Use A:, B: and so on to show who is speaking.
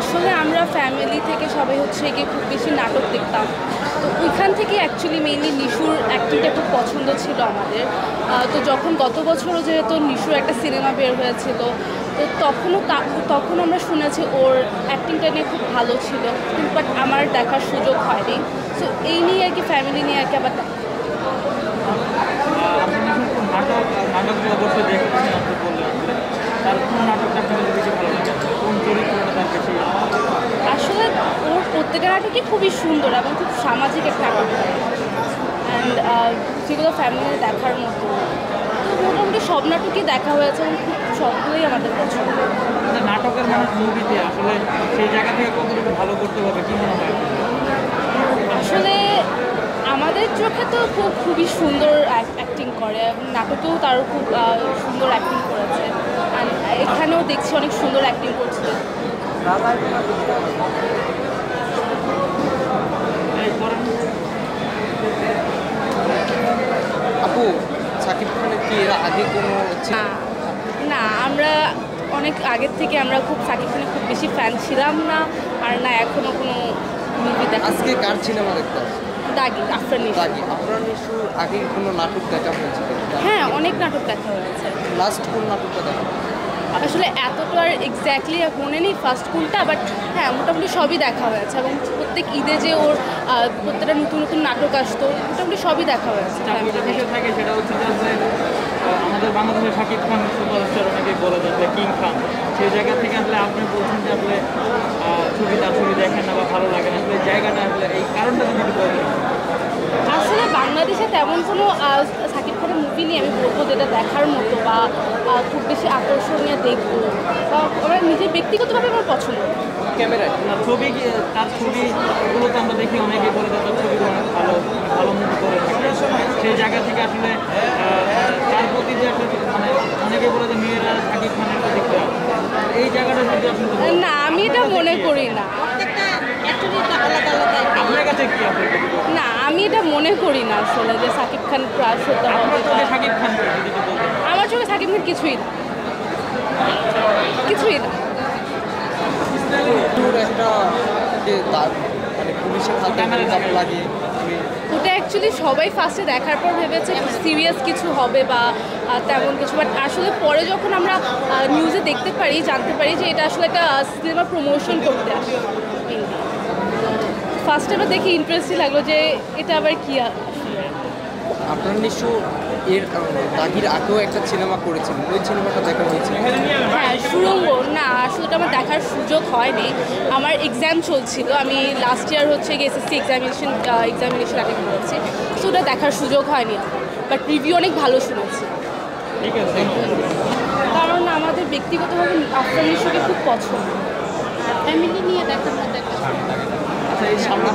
A: আসলে আমরা ফ্যামিলি থেকে সবাই হচ্ছে গিয়ে খুব বেশি নাটক দেখতাম। তো ওইখান থেকে অ্যাকচুয়ালি মেইনলি নিশুর অ্যাক্টিংটা খুব পছন্দ ছিল আমাদের। তো যখন গত বছরও যেহেতু নিশুর একটা সিনেমা বের হয়েছিল, তো তখন আমরা শুনেছি ওর অ্যাক্টিংটা নিয়ে খুব ভালো ছিল, কিন্তু বাট আমার দেখার সুযোগ হয়নি। সো এই নিয়ে আর কি, ফ্যামিলি নিয়ে আর কি আবার
B: নাটক নাটকগুলো অবশ্যই দেখেছেন, আপনি বললেন তার কোন নাটকটা আপনার বেশি ভালো লাগে, কোন চরিত্রটা তার বেশি?
A: আসলে ওর প্রত্যেকটা নাটকই খুবই সুন্দর এবং খুব সামাজিক একটা নাটক, অ্যান্ড যেগুলো ফ্যামিলি দেখার মতো। তো মোটামুটি সব নাটকই দেখা হয়েছে এবং খুব সবগুলোই আমাদের পছন্দ।
B: নাটকের মানুষ মুভিতে আসলে সেই জায়গা থেকে কতটুকু ভালো করতে হবে কি মনে হয়?
A: আসলে আমাদের চোখে তো খুবই সুন্দর অ্যাক্টিং করে এবং নাটকেও তারও খুব সুন্দর অ্যাক্টিং করেছে, অ্যান্ড এখানেও দেখছি অনেক সুন্দর অ্যাক্টিং করছে।
C: আপু, সাকিব খানের কি এর আগে কোনো
A: না না, আমরা অনেক আগের থেকে আমরা খুব সাকিব খানের খুব বেশি ফ্যান ছিলাম না, আর না এখনও কোনো মুভি দেখা।
C: আজকে কার সিনেমা দেখতে আসছে?
A: দাগি, আফরান নিশো।
C: দাগি। আপনার নিশুর আগে কোনো নাটক দেখা হয়েছে?
A: হ্যাঁ, অনেক নাটক দেখা হয়েছে।
C: লাস্ট কোন নাটকটা দেখা?
A: আসলে এতটা আর এক্স্যাক্টলি মনে নেই ফার্স্ট কোনটা, বাট হ্যাঁ মোটামুটি সবই দেখা হয়েছে এবং প্রত্যেক ঈদে যে ওর প্রত্যেকটা নতুন নতুন নাটক আসতো মোটামুটি সবই দেখা হয়েছে।
B: একটা বিষয় থাকে, সেটা হচ্ছে যে আমাদের বাংলাদেশের শাকিব খান সুপারস্টার অনেকে বলে যাচ্ছে কিং খান, সেই জায়গা থেকে আসলে আপনি বলছেন যে আসলে তার ছবি দেখেন না বা ভালো লাগে না, আসলে জায়গাটা আসলে এই কারণটা যদি একটু বলেন।
A: আসলে বাংলাদেশে তেমন কোনো সাকিব খানের মুভি নিয়ে আমি বলবো যেটা দেখার মতো বা খুব বেশি আকর্ষণীয় দেখবো বা আমার নিজের ব্যক্তিগতভাবে আমার পছন্দ।
C: ক্যামেরায়
B: ছবি তার ছবিগুলোতে আমরা দেখি অনেকে বলে যে তার ছবিগুলো অনেক ভালো ভালো মুভি করে থাকে, সেই জায়গা থেকে আসলে তার প্রতি যে একটা মানে অনেকে বলে যে মেয়েরা শাকিব খানের প্রতি খারাপ, এই জায়গাটা যদি আপনি
A: না, আমি এটা মনে করি না।
B: আপনার কাছে কি আপনি
A: না, আমি এটা মনে করি না আসলে যে সাকিব খান ক্রাশ হতে হবে
B: আপনার চোখে
A: বা-
B: শাকিব খান যদি একটু বলতেন।
A: আমার চোখে সাকিব খান কিছুই না, কিছুই না।
C: নিশুর একটা যে তার মানে পুলিশের হাতে দাম লাগে
A: ওটা অ্যাকচুয়ালি সবাই ফার্স্টে দেখার পর ভেবেছে সিরিয়াস কিছু হবে বা তেমন কিছু, বাট আসলে পরে যখন আমরা নিউজে দেখতে পারি, জানতে পারি যে এটা আসলে একটা সিনেমা প্রমোশন করতে আসে। ফার্স্টে আবার দেখে ইন্টারেস্টই লাগলো যে এটা আবার কি আসলে।
C: আপনার নিশু এর দাগির আগেও একটা সিনেমা করেছিলেন, ওই সিনেমাটা দেখা হয়েছে?
A: হ্যাঁ, সুড়ঙ্গ না, আসলে ওটা আমার দেখার সুযোগ হয়নি। আমার এক্সাম চলছিল, আমি লাস্ট ইয়ার হচ্ছে গিয়ে এসএসসি এক্সামিনেশন অ্যাটেন্ড করেছি, সো ওটা দেখার সুযোগ হয়নি, বাট রিভিউ অনেক ভালো শুনেছি।
B: ঠিক আছে,
A: কারণ আমাদের ব্যক্তিগতভাবে আফরান নিশোকে খুব পছন্দ, ফ্যামিলি নিয়ে দেখার মতো একটা।
B: আচ্ছা এই সামনে